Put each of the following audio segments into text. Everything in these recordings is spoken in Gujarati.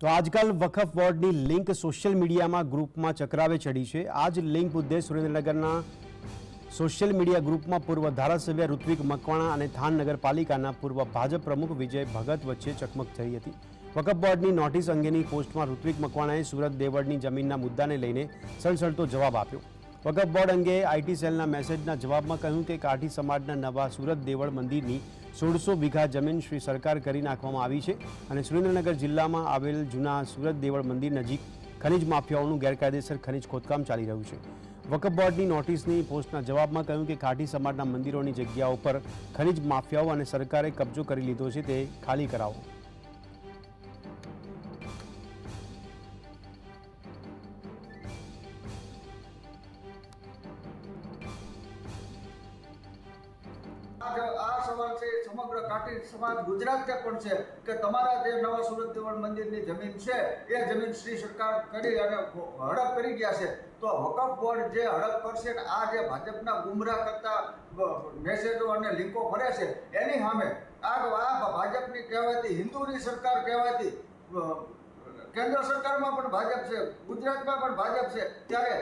તો આજકાલ વકફ બોર્ડની લિંક સોશિયલ મીડિયામાં ગ્રુપમાં ચક્રાવે ચડી છે। આ જ લિંક મુદ્દે સુરેન્દ્રનગરના સોશિયલ મીડિયા ગ્રુપમાં પૂર્વ ધારાસભ્ય ઋત્વિક મકવાણા અને થાન નગરપાલિકાના પૂર્વ ભાજપ પ્રમુખ વિજય ભગત વચ્ચે ચકમક થઈ હતી। વકફ બોર્ડની નોટિસ અંગેની પોસ્ટમાં ઋત્વિક મકવાણાએ સુરત દેવળની જમીનના મુદ્દાને લઈને સળસળતો જવાબ આપ્યો। વકફ બોર્ડ અંગે આઈટી સેલના મેસેજના જવાબમાં કહ્યું કે કાઠી સમાજના નવા સુરત દેવળ મંદિરની 1600 વીઘા જમીન શ્રી સરકાર કરી નાખવામાં આવી છે અને સુરેન્દ્રનગર જિલ્લામાં આવેલ જૂના સુરત દેવળ મંદિર નજીક ખનિજ માફિયાઓનું ગેરકાયદેસર ખનિજ ખોદકામ ચાલી રહ્યું છે। વકફ બોર્ડની નોટિસની પોસ્ટના જવાબમાં કહ્યું કે કાઠી સમાજના મંદિરોની જગ્યાઓ પર ખનિજ માફિયાઓ અને સરકારે કબજો કરી લીધો છે, તે ખાલી કરાવો। આ સવાલ છે સમગ્ર કાઠી સમાજ ગુજરાત પણ છે કે તમારા જે નવા સુરત દેવળ મંદિરની જમીન છે એ જમીન શ્રી સરકાર કરી અને હડપ કરી ગયા છે, તો વકફ બોર્ડ જે હડપ કરશે ને આ જે ભાજપના ગુમરાહ કરતા મેસેજો અને લિંકો ફરે છે એની સામે આ ભાજપની કહેવાતી હિન્દુની સરકાર કહેવાતી કેન્દ્ર સરકારમાં પણ ભાજપ છે, ગુજરાતમાં પણ ભાજપ છે, ત્યારે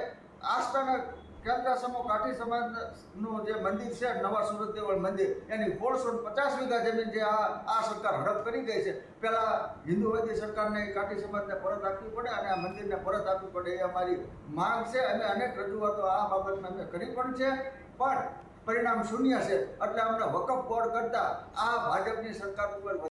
આસ્થાના કેન્દ્ર સમો કાઠી સમાજનું જે મંદિર છે નવા સુરત દેવળ મંદિર એની 450 વીઘા જમીન જે આ સરકાર હડપ કરી ગઈ છે, પહેલાં હિન્દુવાદી સરકારને કાઠી સમાજને પરત આપવી પડે અને આ મંદિરને પરત આપવી પડે એ અમારી માંગ છે। અમે અનેક રજૂઆતો આ બાબતમાં અમે કરી પણ છે, પણ પરિણામ શૂન્ય છે। એટલે અમને વકફ બોર્ડ કરતાં આ ભાજપની સરકાર ઉપર